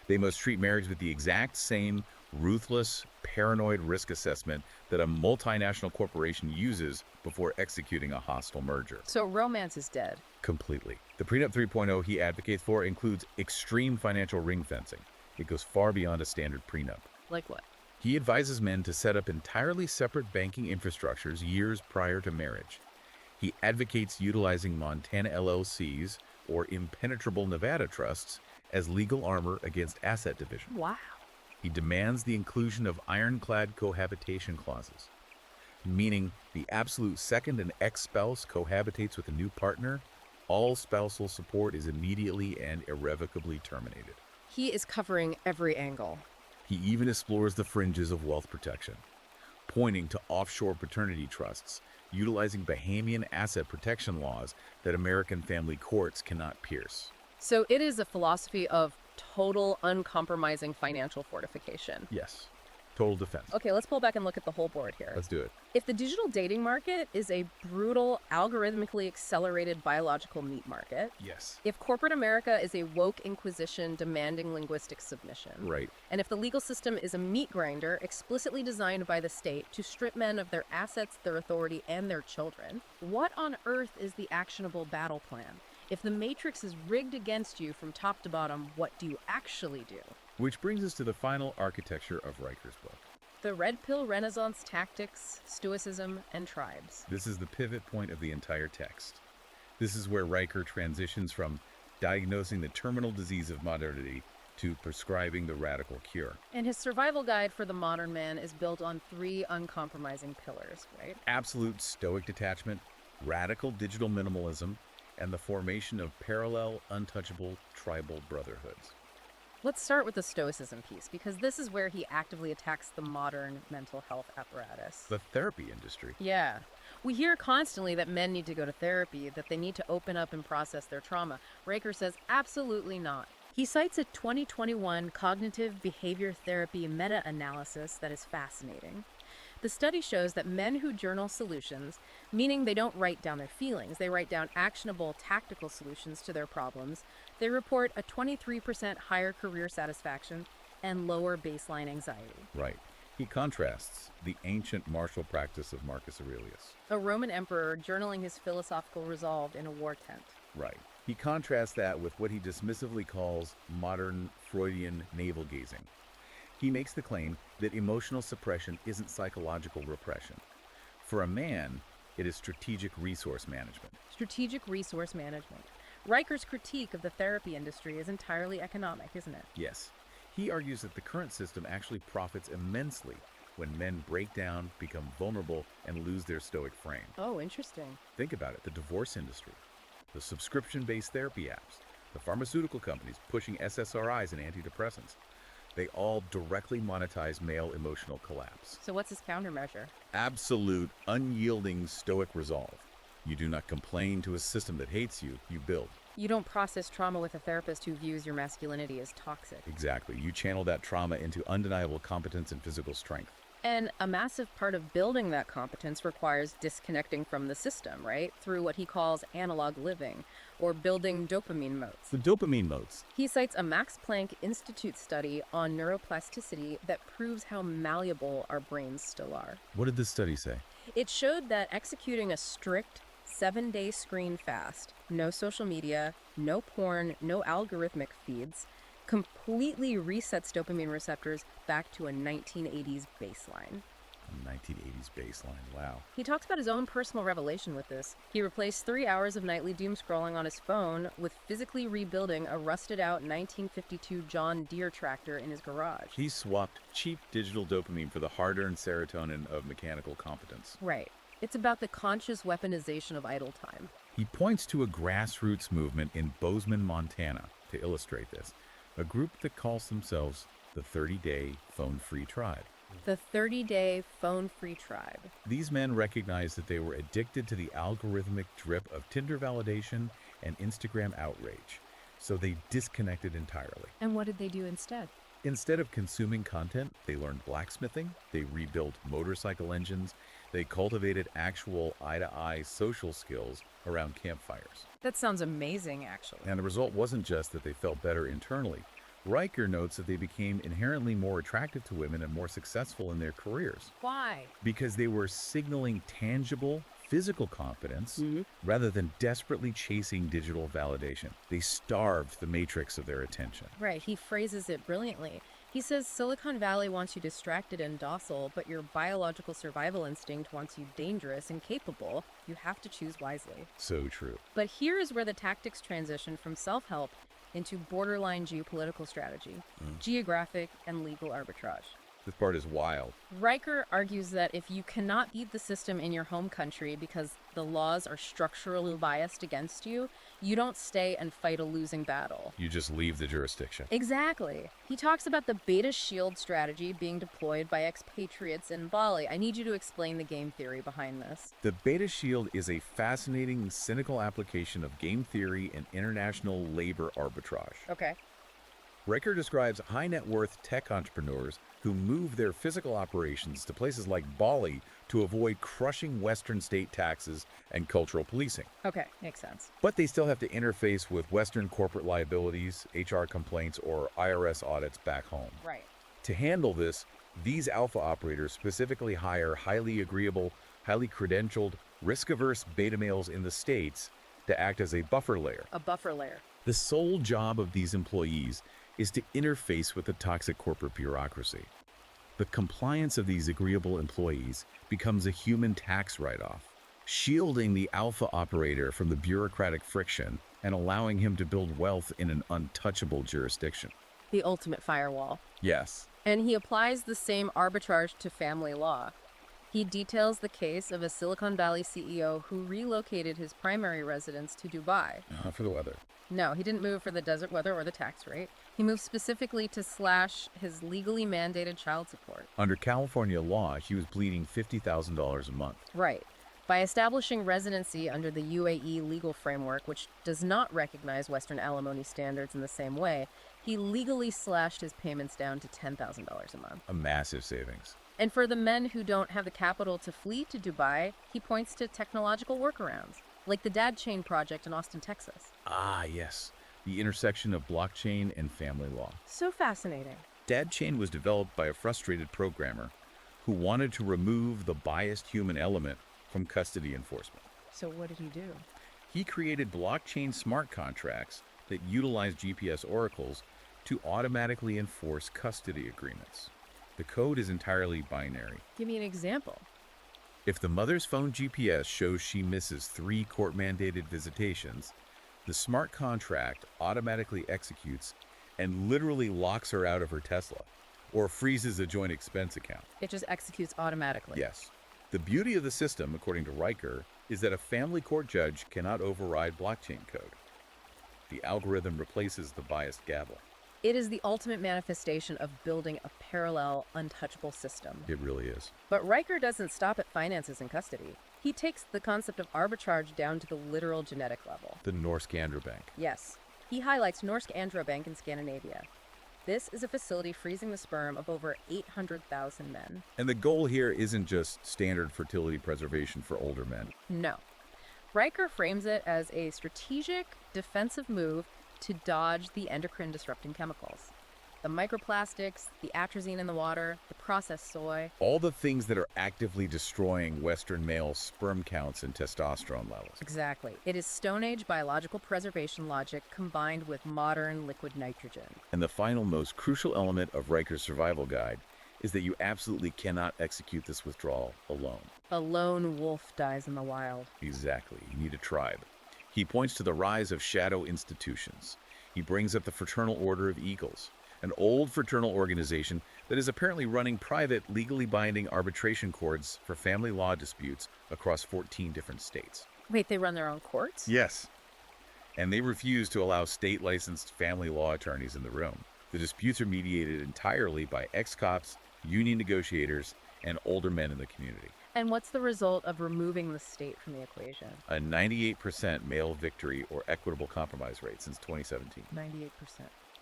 They must treat marriage with the exact same ruthless, paranoid risk assessment that a multinational corporation uses before executing a hostile merger. So romance is dead. Completely. The prenup 3.0 he advocates for includes extreme financial ring fencing. It goes far beyond a standard prenup. Like what? He advises men to set up entirely separate banking infrastructures years prior to marriage. He advocates utilizing Montana LLCs or impenetrable Nevada trusts as legal armor against asset division. Wow. He demands the inclusion of ironclad cohabitation clauses, meaning the absolute second an ex-spouse cohabitates with a new partner, all spousal support is immediately and irrevocably terminated. He is covering every angle. He even explores the fringes of wealth protection, pointing to offshore paternity trusts, utilizing Bahamian asset protection laws that American family courts cannot pierce. So it is a philosophy of total, uncompromising financial fortification. Yes. Total defense. Okay, let's pull back and look at the whole board here. Let's do it. If the digital dating market is a brutal, algorithmically accelerated biological meat market, Yes. if corporate America is a woke inquisition demanding linguistic submission, Right. and if the legal system is a meat grinder explicitly designed by the state to strip men of their assets, their authority, and their children, what on earth is the actionable battle plan? If the matrix is rigged against you from top to bottom, what do you actually do? Which brings us to the final architecture of Riker's book. The Red Pill Renaissance Tactics, Stoicism, and Tribes. This is the pivot point of the entire text. This is where Riker transitions from diagnosing the terminal disease of modernity to prescribing the radical cure. And his survival guide for the modern man is built on 3 uncompromising pillars, right? Absolute stoic detachment, radical digital minimalism, and the formation of parallel, untouchable tribal brotherhoods. Let's start with the stoicism piece, because this is where he actively attacks the modern mental health apparatus. The therapy industry. Yeah. We hear constantly that men need to go to therapy, that they need to open up and process their trauma. Raker says absolutely not. He cites a 2021 cognitive behavior therapy meta analysis that is fascinating. The study shows that men who journal solutions, meaning they don't write down their feelings, they write down actionable, tactical solutions to their problems, they report a 23% higher career satisfaction and lower baseline anxiety. Right. He contrasts the ancient martial practice of Marcus Aurelius. A Roman emperor journaling his philosophical resolve in a war tent. Right. He contrasts that with what he dismissively calls modern Freudian navel-gazing. He makes the claim that emotional suppression isn't psychological repression. For a man, it is strategic resource management. Strategic resource management. Riker's critique of the therapy industry is entirely economic, isn't it? Yes. He argues that the current system actually profits immensely when men break down, become vulnerable, and lose their stoic frame. Oh, interesting. Think about it, the divorce industry, the subscription-based therapy apps, the pharmaceutical companies pushing SSRIs and antidepressants. They all directly monetize male emotional collapse. So what's his countermeasure? Absolute, unyielding stoic resolve. You do not complain to a system that hates you, you build. You don't process trauma with a therapist who views your masculinity as toxic. Exactly. You channel that trauma into undeniable competence and physical strength. And a massive part of building that competence requires disconnecting from the system, right? Through what he calls analog living, or building dopamine moats. The dopamine moats. He cites a Max Planck Institute study on neuroplasticity that proves how malleable our brains still are. What did this study say? It showed that executing a strict 7-day screen fast, no social media, no porn, no algorithmic feeds, completely resets dopamine receptors back to a 1980s baseline. 1980s baseline, wow. He talks about his own personal revelation with this. He replaced 3 hours of nightly doom scrolling on his phone with physically rebuilding a rusted out 1952 John Deere tractor in his garage. He swapped cheap digital dopamine for the hard-earned serotonin of mechanical competence. Right. It's about the conscious weaponization of idle time. He points to a grassroots movement in Bozeman, Montana, to illustrate this. A group that calls themselves the 30-Day Phone-Free Tribe. The 30-Day Phone-Free Tribe. These men recognized that they were addicted to the algorithmic drip of Tinder validation and Instagram outrage, so they disconnected entirely. And what did they do instead? Instead of consuming content, they learned blacksmithing, they rebuilt motorcycle engines, they cultivated actual eye-to-eye social skills around campfires. That sounds amazing, actually. And the result wasn't just that they felt better internally. Riker notes that they became inherently more attractive to women and more successful in their careers. Why? Because they were signaling tangible, physical competence rather than desperately chasing digital validation. They starved the matrix of their attention. Right, he phrases it brilliantly. He says Silicon Valley wants you distracted and docile, but your biological survival instinct wants you dangerous and capable. You have to choose wisely. So true. But here is where the tactics transition from self-help into borderline geopolitical strategy, geographic and legal arbitrage. This part is wild. Riker argues that if you cannot beat the system in your home country because the laws are structurally biased against you, you don't stay and fight a losing battle. You just leave the jurisdiction. Exactly. He talks about the beta shield strategy being deployed by expatriates in Bali. I need you to explain the game theory behind this. The beta shield is a fascinating, cynical application of game theory and international labor arbitrage. Okay. Riker describes high net worth tech entrepreneurs who move their physical operations to places like Bali to avoid crushing Western state taxes and cultural policing. Okay, makes sense. But they still have to interface with Western corporate liabilities, HR complaints, or IRS audits back home. Right. To handle this, these alpha operators specifically hire highly agreeable, highly credentialed, risk-averse beta males in the States to act as a buffer layer. A buffer layer. The sole job of these employees is to interface with the toxic corporate bureaucracy. The compliance of these agreeable employees becomes a human tax write-off, shielding the alpha operator from the bureaucratic friction and allowing him to build wealth in an untouchable jurisdiction. The ultimate firewall. Yes. And he applies the same arbitrage to family law. He details the case of a Silicon Valley CEO who relocated his primary residence to Dubai. For the weather. No, he didn't move for the desert weather or the tax rate. He moved specifically to slash his legally mandated child support. Under California law, he was bleeding $50,000 a month. Right. By establishing residency under the UAE legal framework, which does not recognize Western alimony standards in the same way, he legally slashed his payments down to $10,000 a month. A massive savings. And for the men who don't have the capital to flee to Dubai, he points to technological workarounds, like the Dad Chain project in Austin, Texas. Ah, yes. The intersection of blockchain and family law. So fascinating. Dad Chain was developed by a frustrated programmer who wanted to remove the biased human element from custody enforcement. So what did he do? He created blockchain smart contracts that utilize GPS oracles to automatically enforce custody agreements. The code is entirely binary. Give me an example. If the mother's phone GPS shows she misses 3 court-mandated visitations, the smart contract automatically executes and literally locks her out of her Tesla or freezes a joint expense account. It just executes automatically. Yes. The beauty of the system, according to Riker, is that a family court judge cannot override blockchain code. The algorithm replaces the biased gavel. It is the ultimate manifestation of building a parallel, untouchable system. It really is. But Riker doesn't stop at finances and custody. He takes the concept of arbitrage down to the literal genetic level. The Norsk Bank. Yes. He highlights Norsk Bank in Scandinavia. This is a facility freezing the sperm of over 800,000 men. And the goal here isn't just standard fertility preservation for older men. No. Riker frames it as a strategic, defensive move to dodge the endocrine disrupting chemicals. The microplastics, the atrazine in the water, the processed soy. All the things that are actively destroying Western male sperm counts and testosterone levels. Exactly. It is Stone Age biological preservation logic combined with modern liquid nitrogen. And the final, most crucial element of Riker's survival guide is that you absolutely cannot execute this withdrawal alone. A lone wolf dies in the wild. Exactly. You need a tribe. He points to the rise of shadow institutions. He brings up the Fraternal Order of Eagles, an old fraternal organization that is apparently running private, legally binding arbitration courts for family law disputes across 14 different states. Wait, they run their own courts? Yes. And they refuse to allow state-licensed family law attorneys in the room. The disputes are mediated entirely by ex-cops, union negotiators, and older men in the community. And what's the result of removing the state from the equation? A 98% male victory or equitable compromise rate since 2017. 98%.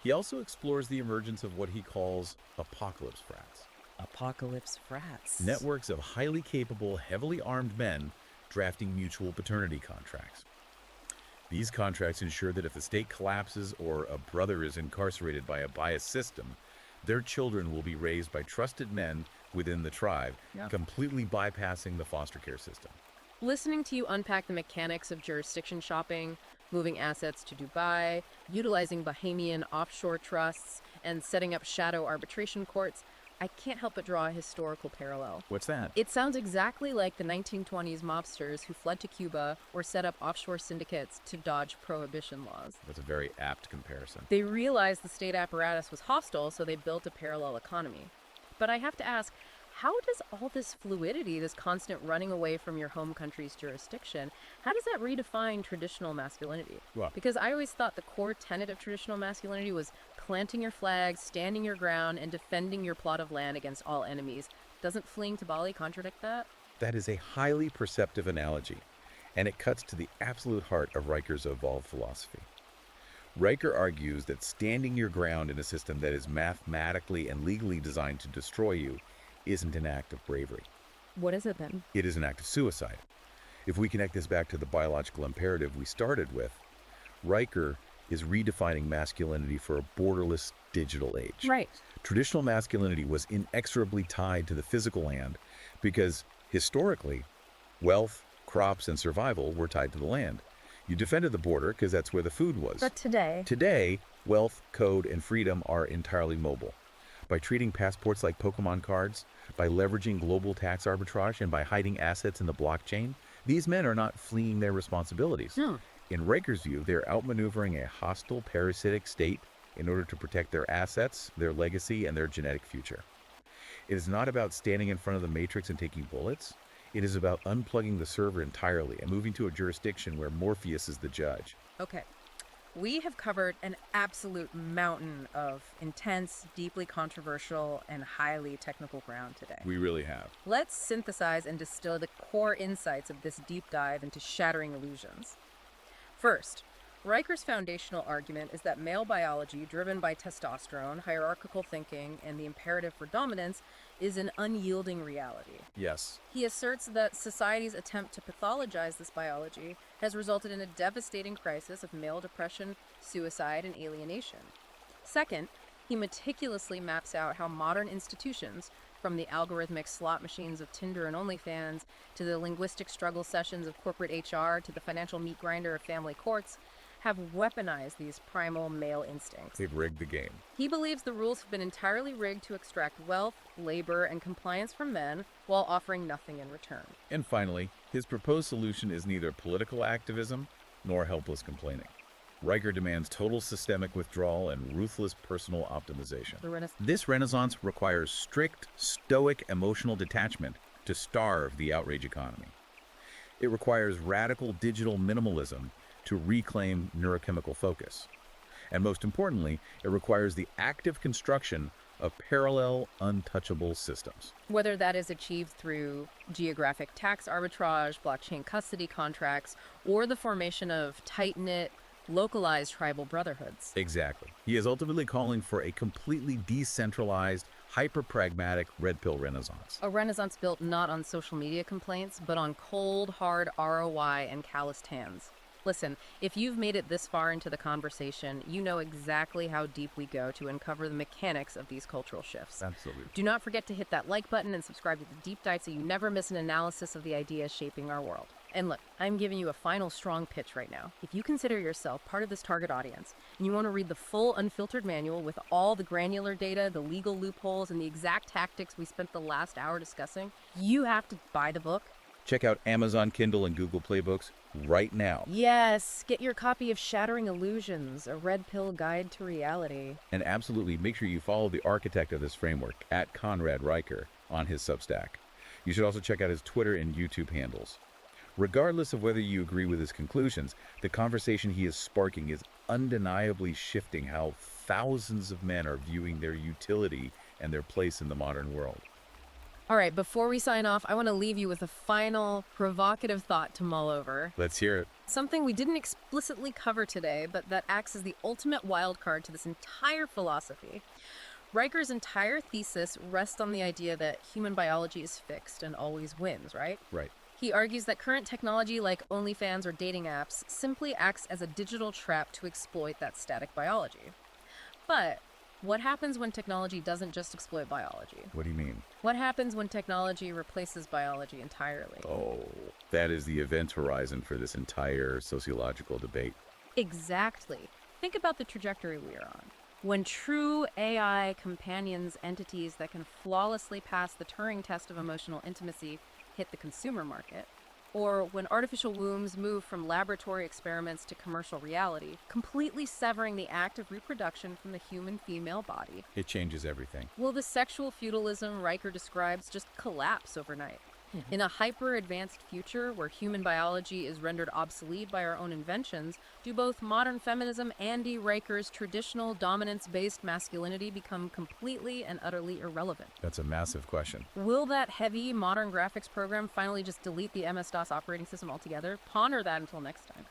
He also explores the emergence of what he calls apocalypse frats. Apocalypse frats. Networks of highly capable, heavily armed men drafting mutual paternity contracts. These contracts ensure that if the state collapses or a brother is incarcerated by a biased system, their children will be raised by trusted men within the tribe, completely bypassing the foster care system. Listening to you unpack the mechanics of jurisdiction shopping, moving assets to Dubai, utilizing Bahamian offshore trusts, and setting up shadow arbitration courts, I can't help but draw a historical parallel. What's that? It sounds exactly like the 1920s mobsters who fled to Cuba or set up offshore syndicates to dodge prohibition laws. That's a very apt comparison. They realized the state apparatus was hostile, so they built a parallel economy. But I have to ask, how does all this fluidity, this constant running away from your home country's jurisdiction, how does that redefine traditional masculinity? Well, Because I always thought the core tenet of traditional masculinity was planting your flag, standing your ground, and defending your plot of land against all enemies. Doesn't fleeing to Bali contradict that? that is a highly perceptive analogy, and it cuts to the absolute heart of Riker's evolved philosophy. Riker argues that standing your ground in a system that is mathematically and legally designed to destroy you isn't an act of bravery. What is it then? It is an act of suicide. If we connect this back to the biological imperative we started with, Riker is redefining masculinity for a borderless digital age. Right. Traditional masculinity was inexorably tied to the physical land because, historically, wealth, crops, and survival were tied to the land. You defended the border because that's where the food was. But today... Today, wealth, code, and freedom are entirely mobile. By treating passports like Pokemon cards, by leveraging global tax arbitrage, and by hiding assets in the blockchain, these men are not fleeing their responsibilities. In Riker's view, they're outmaneuvering a hostile, parasitic state in order to protect their assets, their legacy, and their genetic future. It is not about standing in front of the matrix and taking bullets. It is about unplugging the server entirely and moving to a jurisdiction where Morpheus is the judge. Okay. We have covered an absolute mountain of intense, deeply controversial, and highly technical ground today. We really have. Let's synthesize and distill the core insights of this deep dive into Shattering Illusions. First, Riker's foundational argument is that male biology, driven by testosterone, hierarchical thinking, and the imperative for dominance, is an unyielding reality. Yes. He asserts that society's attempt to pathologize this biology has resulted in a devastating crisis of male depression, suicide, and alienation. Second, he meticulously maps out how modern institutions, from the algorithmic slot machines of Tinder and OnlyFans, to the linguistic struggle sessions of corporate HR, to the financial meat grinder of family courts, have weaponized these primal male instincts. They've rigged the game. He believes the rules have been entirely rigged to extract wealth, labor, and compliance from men while offering nothing in return. And finally, his proposed solution is neither political activism nor helpless complaining. Riker demands total systemic withdrawal and ruthless personal optimization. This renaissance requires strict, stoic emotional detachment to starve the outrage economy. It requires radical digital minimalism to reclaim neurochemical focus. And most importantly, it requires the active construction of parallel, untouchable systems. Whether that is achieved through geographic tax arbitrage, blockchain custody contracts, or the formation of tight-knit, localized tribal brotherhoods. Exactly. He is ultimately calling for a completely decentralized, hyper-pragmatic red pill renaissance. A renaissance built not on social media complaints, but on cold, hard ROI and calloused hands. Listen, if you've made it this far into the conversation, you know exactly how deep we go to uncover the mechanics of these cultural shifts. Absolutely. Do not forget to hit that like button and subscribe to the deep dive so you never miss an analysis of the ideas shaping our world. And look, I'm giving you a final strong pitch right now. If you consider yourself part of this target audience and you want to read the full unfiltered manual with all the granular data, the legal loopholes, and the exact tactics we spent the last hour discussing, you have to buy the book. Check out Amazon Kindle and Google Play Books right now. Yes, get your copy of Shattering Illusions, a red pill guide to reality. And absolutely make sure you follow the architect of this framework at Conrad Riker on his Substack. You should also check out his Twitter and YouTube handles. Regardless of whether you agree with his conclusions, the conversation he is sparking is undeniably shifting how thousands of men are viewing their utility and their place in the modern world. All right, before we sign off, I want to leave you with a final provocative thought to mull over. Let's hear it. Something we didn't explicitly cover today, but that acts as the ultimate wildcard to this entire philosophy. Riker's entire thesis rests on the idea that human biology is fixed and always wins, right? Right. He argues that current technology like OnlyFans or dating apps simply acts as a digital trap to exploit that static biology. But what happens when technology doesn't just exploit biology? What do you mean? What happens when technology replaces biology entirely? Oh, that is the event horizon for this entire sociological debate. Exactly. Think about the trajectory we are on. When true AI companions entities that can flawlessly pass the Turing test of emotional intimacy hit the consumer market, or when artificial wombs move from laboratory experiments to commercial reality, completely severing the act of reproduction from the human female body, It changes everything. will the sexual feudalism Riker describes just collapse overnight? In a hyper-advanced future where human biology is rendered obsolete by our own inventions, do both modern feminism and Riker's traditional dominance-based masculinity become completely and utterly irrelevant? That's a massive question. Will that heavy modern graphics program finally just delete the MS-DOS operating system altogether? Ponder that until next time.